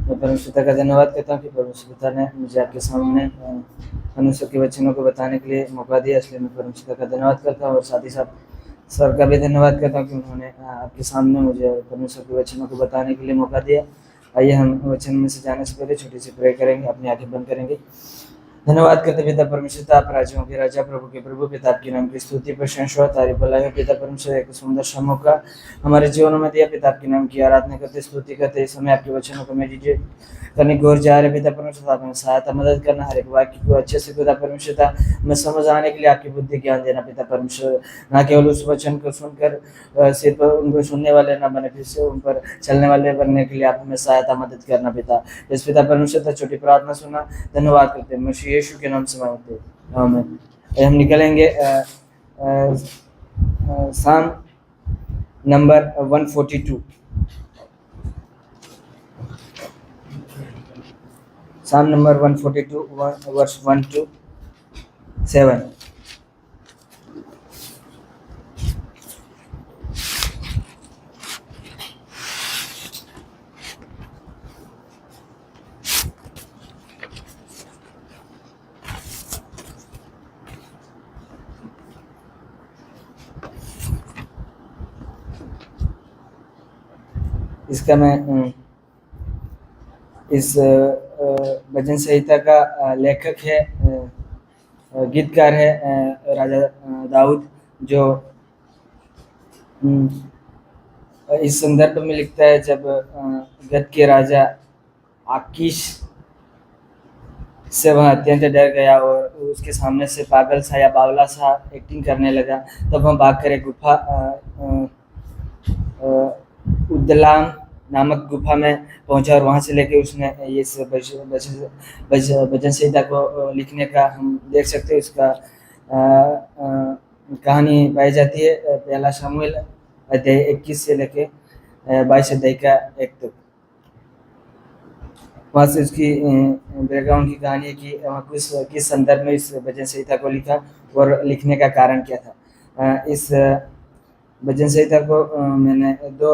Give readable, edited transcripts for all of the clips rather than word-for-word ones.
मैं परमेश्वर पिता का धन्यवाद करता हूँ कि परमेश्वर पिता ने मुझे आपके सामने परमेश्वर के वचनों को बताने के लिए मौका दिया, इसलिए मैं परमेश्वर पिता का धन्यवाद करता हूँ। और साथ ही साथ सर का भी धन्यवाद करता हूँ कि उन्होंने आपके सामने मुझे परमेश्वर के वचनों को बताने के लिए मौका दिया। आइए हम वचन में से जाने से पहले छोटी सी प्रे करेंगे, अपनी आंखें बंद करेंगे। धन्यवाद करते पिता परमेश्वर, आप राजाओं के राजा, प्रभु के प्रभु, पिता आपके नाम की स्तुति प्रशंसा तारीफ भलाई है। पिता परमेश्वर, एक सुंदर सा मौका हमारे जीवनों में दिया, पिता आपके नाम की आराधना करते स्तुति करते इस समय आपके वचनों को मेडिटेट करने की ओर जा रहे। पिता परमेश्वर, आप हमें सहायता मदद करना, हर एक वाक्य को अच्छे से पिता परमेश्वर में समझ आने के लिए आपकी बुद्धि ज्ञान देना। पिता परमेश्वर, ना केवल उस वचन को सुनकर सिर्फ उनको सुनने वाले ना बने, फिर से उन पर चलने वाले बनने के लिए आप हमें सहायता मदद करना। पिता इस पिता परमेश्वर छोटी प्रार्थना सुना, धन्यवाद करते हैं मसीह यीशु के नाम से मांगते हैं, आमीन। हम निकलेंगे साम नंबर 142, साम नंबर 142 वर्स 1 to 7। इसका मैं इस भजन संहिता का लेखक है, गीतकार है राजा दाऊद, जो इस संदर्भ में लिखता है जब गत के राजा आकीश से वह अत्यंत डर गया और उसके सामने से पागल सा या बावला सा एक्टिंग करने लगा, तब वह भागकर एक गुफा उद्दलाम नामक गुफा में पहुंचा और वहां से लेके उसने ये भजन संहिता को लिखने का हम देख सकते हैं। उसका कहानी पाई जाती है पहला शमूएल अध्याय 21 से लेके 22 अध्याय का 1 तक। वहाँ से उसकी बैकग्राउंड की कहानी है कि वहाँ किस संदर्भ में इस भजन संहिता को लिखा और लिखने का कारण क्या था। इस भजन संहिता को मैंने 2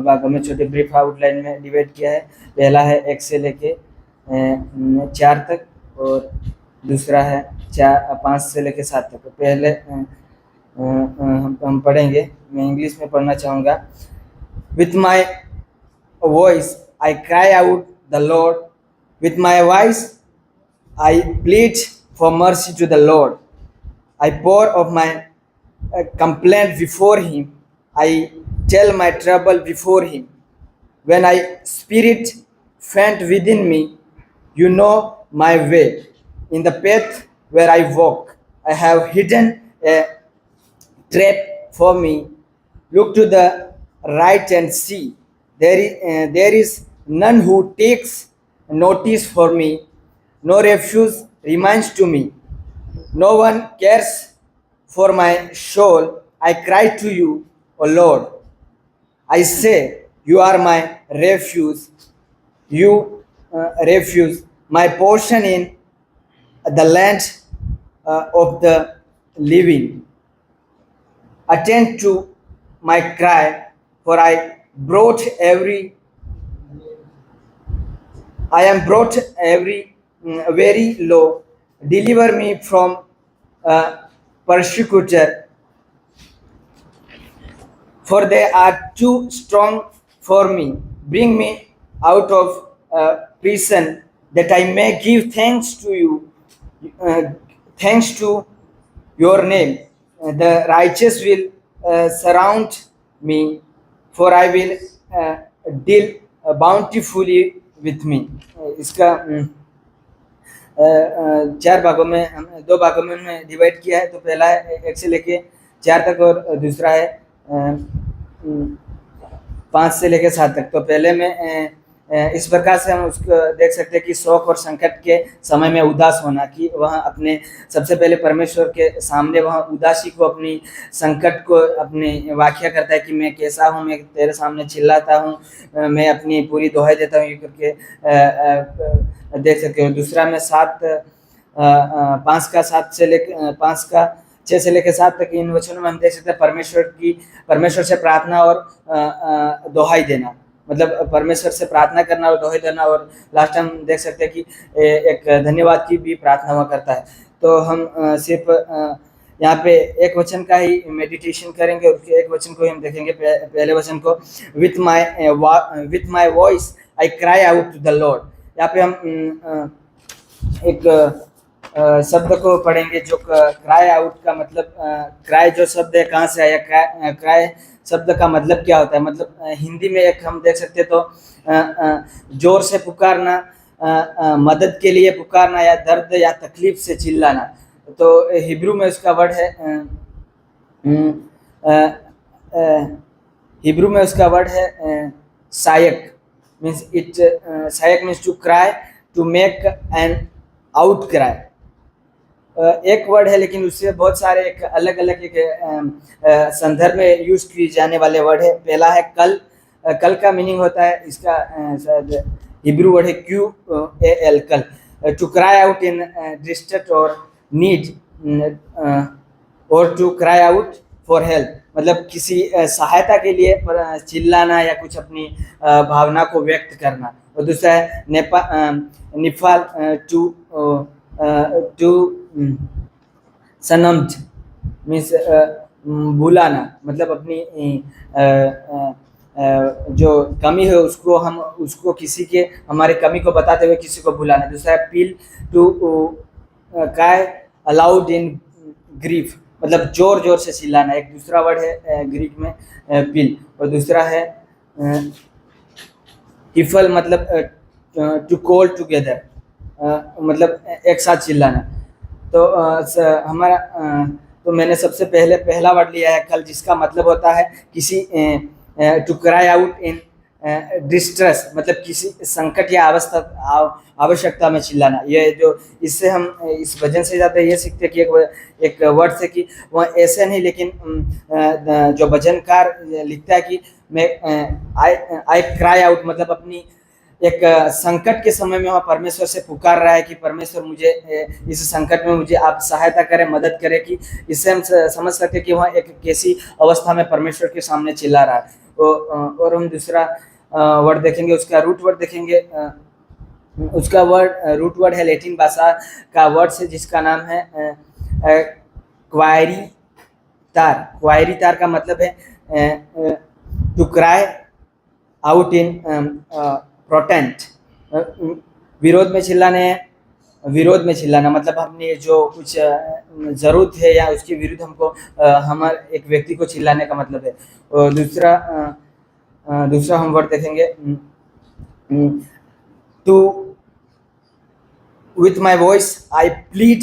भागों में छोटे ब्रीफ आउटलाइन में डिवाइड किया है। पहला है 1 से लेके 4 तक और दूसरा है 5 से लेके 7 तक। पहले हम पढ़ेंगे, मैं इंग्लिश में पढ़ना चाहूँगा। With my voice I cry out the Lord, with my voice I plead for mercy to the Lord. I pour of my complaint before him, I tell my trouble before him. When I spirit faint within me, you know my way. In the path where I walk, I have hidden a trap for me. Look to the right and see. There is none who takes notice for me. No refuge remains to me. No one cares for my soul. I cry to you, O Lord. I say, you are my refuge. You refuge, my portion in the land of the living. Attend to my cry, for I am brought very low. Deliver me from persecutor, for they are too strong for me. Bring me out of prison, that I may give thanks to you, thanks to your name. The righteous will surround me, for I will deal bountifully with me. इसका 4 भागों में, 2 भागों में हमने divide किया है। तो पहला है 1 से लेके 4 तक और दूसरा है 5 से लेके 7 तक। तो पहले में इस प्रकार से हम उसको देख सकते हैं कि शोक और संकट के समय में उदास होना, कि वह अपने सबसे पहले परमेश्वर के सामने वह उदासी को, अपनी संकट को अपनी व्याख्या करता है कि मैं कैसा हूँ, मैं तेरे सामने चिल्लाता हूँ, मैं अपनी पूरी दुहाई देता हूँ, ये करके देख सकते हो। दूसरा में 5 का 6 से लेकर 7 तक इन वचनों में हम देख सकते हैं परमेश्वर से प्रार्थना और दुहाई देना, मतलब परमेश्वर से प्रार्थना करना और दोहे देना, और लास्ट हम देख सकते हैं कि एक धन्यवाद की भी प्रार्थना हुआ करता है। तो हम सिर्फ यहाँ पे एक वचन का ही मेडिटेशन करेंगे और एक वचन को ही हम देखेंगे। पहले वचन को, with my voice I cry out to the Lord. यहाँ पे हम एक शब्द को पढ़ेंगे जो क्राई आउट का मतलब, क्राई जो शब्द है कहाँ से आया, क्राई शब्द का मतलब क्या होता है। मतलब हिंदी में एक हम देख सकते तो जोर से पुकारना, मदद के लिए पुकारना, या दर्द या तकलीफ से चिल्लाना। तो हिब्रू में उसका वर्ड है हिब्रू में उसका वर्ड है सायक। मीन्स इट सायक means to cry, to make an outcry. एक वर्ड है लेकिन उससे बहुत सारे एक अलग अलग एक संदर्भ में यूज किए जाने वाले वर्ड है। पहला है कल। कल का मीनिंग होता है इसका शायद हिब्रू वर्ड है QAL, कल। To cry out in distress और नीड, और to cry out for help, मतलब किसी सहायता के लिए चिल्लाना या कुछ अपनी भावना को व्यक्त करना। और दूसरा है निफाल, टू सनम्ड मीन्स बुलाना, मतलब अपनी जो कमी है उसको किसी के हमारे कमी को बताते हुए किसी को बुलाना। दूसरा है पील, टू काय अलाउड इन ग्रीफ, मतलब जोर जोर से चिल्लाना। एक दूसरा वर्ड है ग्रीक में पील। और दूसरा है हिफल, मतलब टू कॉल टुगेदर, मतलब एक साथ चिल्लाना। तो हमारा तो मैंने सबसे पहला वर्ड लिया है कल, जिसका मतलब होता है किसी to cry out in distress, मतलब किसी संकट या आवश्यकता में चिल्लाना। ये जो इससे हम इस वजन से ज़्यादा ये सीखते हैं कि एक वर्ड से कि वह ऐसे नहीं, लेकिन जो भजनकार लिखता है कि मैं आई क्राई आउट, मतलब अपनी एक संकट के समय में वह परमेश्वर से पुकार रहा है कि परमेश्वर मुझे इस संकट में मुझे आप सहायता करें, मदद करें। कि इससे हम समझ सकते हैं कि वह एक कैसी अवस्था में परमेश्वर के सामने चिल्ला रहा है। और हम दूसरा वर्ड देखेंगे, उसका रूट वर्ड देखेंगे। उसका रूट वर्ड है लैटिन भाषा का वर्ड से, जिसका नाम है क्वायरी तार। क्वायरी तार का मतलब है टू क्राई आउट इन प्रोटेंट, विरोध में चिल्लाना, मतलब हमने जो कुछ ज़रूरत है या उसके विरुद्ध हमको हमारे एक व्यक्ति को चिल्लाने का मतलब है। और दूसरा हम वर्ड देखेंगे to with my voice I plead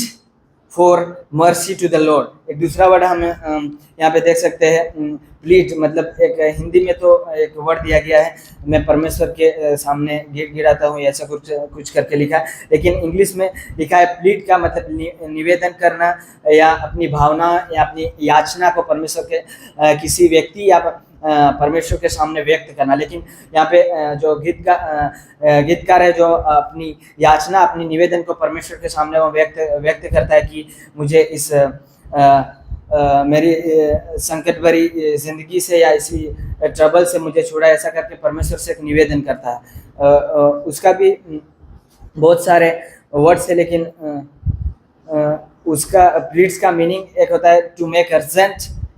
for mercy to the Lord. एक दूसरा वर्ड हम यहाँ पे देख सकते हैं प्लीड, मतलब एक हिंदी में तो एक वर्ड दिया गया है, मैं परमेश्वर के सामने गिड़गिड़ाता हूँ, ऐसा कुछ करके लिखा है। लेकिन इंग्लिश में लिखा है प्लीड का मतलब निवेदन करना या अपनी भावना या अपनी याचना को परमेश्वर के किसी व्यक्ति या परमेश्वर के सामने व्यक्त करना। लेकिन यहाँ पे जो गीतकार है जो अपनी याचना, अपनी निवेदन को परमेश्वर के सामने वो व्यक्त करता है कि मुझे इस मेरी संकट भरी जिंदगी से या इसी ट्रबल से मुझे छुड़ा, ऐसा करके परमेश्वर से एक निवेदन करता है। उसका भी बहुत सारे वर्ड्स है, लेकिन उसका प्लीड्स का मीनिंग एक होता है to make urgent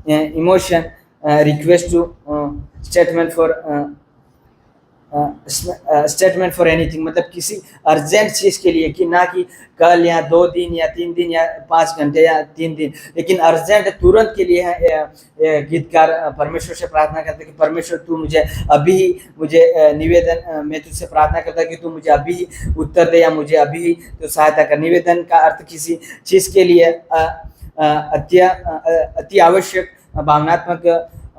emotion, request to statement for anything, मतलब किसी अर्जेंट चीज़ के लिए, कि ना कि कल या 2 दिन या 3 दिन या 5 घंटे या 3 दिन, लेकिन अर्जेंट तुरंत के लिए है। गीतकार परमेश्वर से प्रार्थना करते कि परमेश्वर तू मुझे अभी ही, मुझे निवेदन मैं तुझसे प्रार्थना करता कि तू मुझे अभी ही उत्तर दे या मुझे अभी ही तो सहायता कर। निवेदन का अर्थ किसी चीज़ के लिए अति आवश्यक भावनात्मक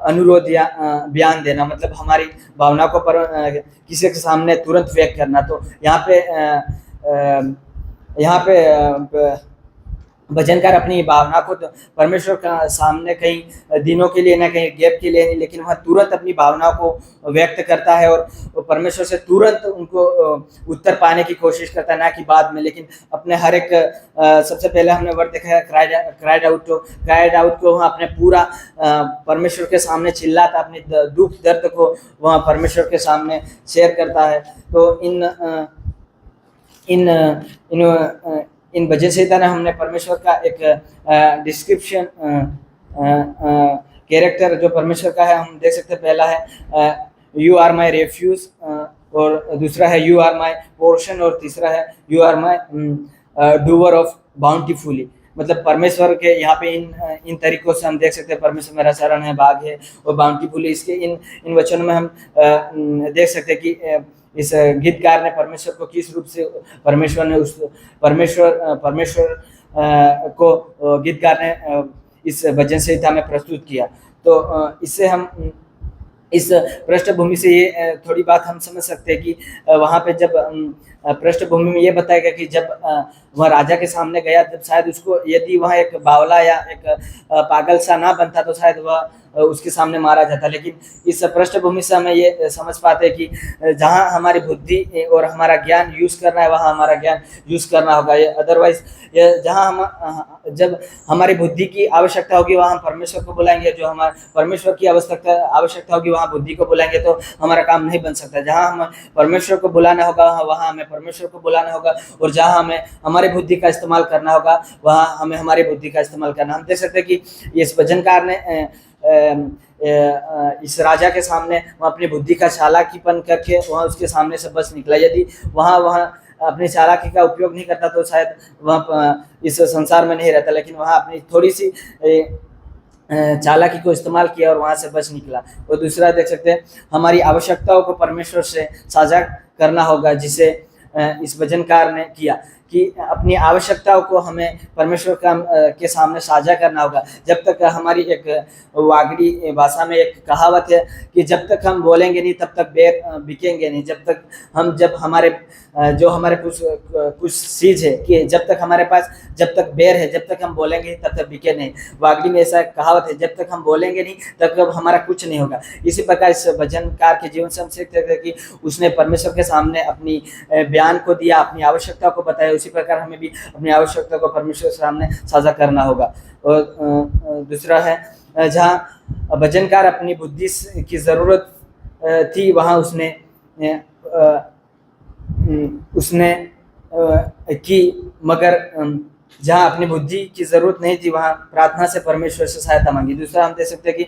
अनुरोध या बयान देना, मतलब हमारी भावना को किसी के सामने तुरंत व्यक्त करना। तो यहाँ पे भजनकार अपनी भावना को तो परमेश्वर का सामने कहीं दिनों के लिए ना कहीं गैप के लिए नहीं, लेकिन वह तुरंत अपनी भावनाओं को व्यक्त करता है और परमेश्वर से तुरंत उनको उत्तर पाने की कोशिश करता है, ना कि बाद में। लेकिन अपने हर एक सबसे पहले हमने वर्ड देखा है क्राइड आउट को वहाँ अपने पूरा परमेश्वर के सामने चिल्लाता, अपने दुख दर्द को वहाँ परमेश्वर के सामने शेयर करता है। तो इन इन इन भजन संहिता में हमने परमेश्वर का एक डिस्क्रिप्शन कैरेक्टर जो परमेश्वर का है हम देख सकते हैं। पहला है यू आर माई रेफ्यूज, और दूसरा है यू आर माई पोर्शन, और तीसरा है यू आर माई डूवर ऑफ बाउंटीफुली। मतलब परमेश्वर के यहाँ पे इन तरीकों से हम देख सकते हैं परमेश्वर मेरा शरण है, बाग है और बाउंटीफुली। इसके इन वचनों में हम देख सकते हैं कि इस गीतकार ने परमेश्वर को किस रूप से परमेश्वर को गीतकार ने इस भजन संहिता में प्रस्तुत किया। तो इससे हम इस पृष्ठभूमि से ये थोड़ी बात हम समझ सकते हैं कि वहाँ पे जब पृष्ठभूमि में ये बताया गया कि जब वह राजा के सामने गया, जब शायद उसको यदि वह एक बावला या एक पागल सा ना बनता तो शायद वह उसके सामने मारा जाता। लेकिन इस पृष्ठभूमि से हमें ये समझ पाते हैं कि जहाँ हमारी बुद्धि और हमारा ज्ञान यूज़ करना है वहाँ हमारा ज्ञान यूज़ करना होगा। ये अदरवाइज जहाँ हम जब हमारी बुद्धि की आवश्यकता होगी वहाँ हम परमेश्वर को बुलाएंगे, जो हमारे परमेश्वर की आवश्यकता होगी वहाँ बुद्धि को बुलाएंगे, तो हमारा काम नहीं बन सकता। जहाँ हम परमेश्वर को बुलाना होगा वहाँ हमें परमेश्वर को बुलाना होगा, और जहाँ हमें हमारी बुद्धि का इस्तेमाल करना होगा वहाँ हमें हमारी बुद्धि का इस्तेमाल करना। हम देख सकते हैं कि इस भजनकार ने इस राजा के सामने वह अपनी बुद्धि का चालाकीपन करके वहाँ उसके सामने से बच निकला। यदि वहाँ अपनी चालाकी का उपयोग नहीं करता तो शायद वह इस संसार में नहीं रहता, लेकिन वहाँ अपनी थोड़ी सी चालाकी को इस्तेमाल किया और वहाँ से बच निकला। और दूसरा देख सकते हैं हमारी आवश्यकताओं को परमेश्वर से साझा करना होगा, जिसे इस भजनकार ने किया कि अपनी आवश्यकताओं को हमें परमेश्वर के सामने साझा करना होगा। जब तक हमारी एक वागड़ी भाषा में एक कहावत है कि जब तक हम बोलेंगे नहीं तब तक बेर बिकेंगे नहीं। जब हमारे कुछ चीज़ है कि जब तक बेर है जब तक हम बोलेंगे तब तक बिके नहीं। वागड़ी में ऐसा कहावत है, जब तक हम बोलेंगे नहीं तब तक हमारा कुछ नहीं होगा। इसी प्रकार इस भजनकार के जीवन से हम सीखते थे कि उसने परमेश्वर के सामने अपनी बयान को दिया, अपनी आवश्यकता को बताया। उसी प्रकार हमें भी अपनी आवश्यकता को परमेश्वर के सामने साझा करना होगा। और दूसरा है जहाँ भजनकार अपनी बुद्धि की ज़रूरत थी वहाँ उसने की, मगर जहाँ अपनी बुद्धि की ज़रूरत नहीं थी वहाँ प्रार्थना से परमेश्वर से सहायता मांगी। दूसरा हम देख सकते हैं कि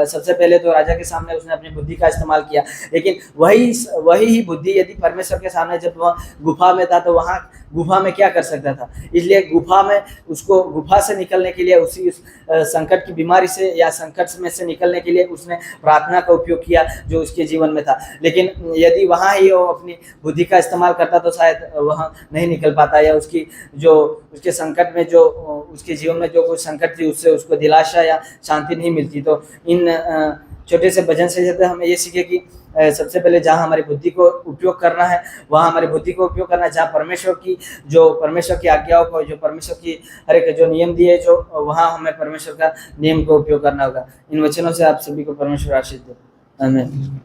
सबसे पहले तो राजा के सामने उसने अपनी बुद्धि का इस्तेमाल किया, लेकिन वही ही बुद्धि यदि परमेश्वर के सामने जब वह गुफा में था तो वहाँ गुफा में क्या कर सकता था। इसलिए गुफा से निकलने के लिए उस संकट की बीमारी से या संकट में से निकलने के लिए उसने प्रार्थना का उपयोग किया जो उसके जीवन में था। लेकिन यदि वहाँ ही वो अपनी बुद्धि का इस्तेमाल करता तो शायद वहाँ नहीं निकल पाता, या उसके संकट में जो उसके जीवन में जो कुछ संकट थी उससे उसको दिलासा या शांति नहीं मिलती। तो इन छोटे से भजन से हमें ये सीखे कि सबसे पहले जहाँ हमारी बुद्धि को उपयोग करना है वहाँ हमारी बुद्धि को उपयोग करना है। जहाँ परमेश्वर की आज्ञाओं को, जो परमेश्वर की हर एक जो नियम दिए जो वहाँ हमें परमेश्वर का नियम को उपयोग करना होगा। इन वचनों से आप सभी को परमेश्वर आशीष दे। आमीन।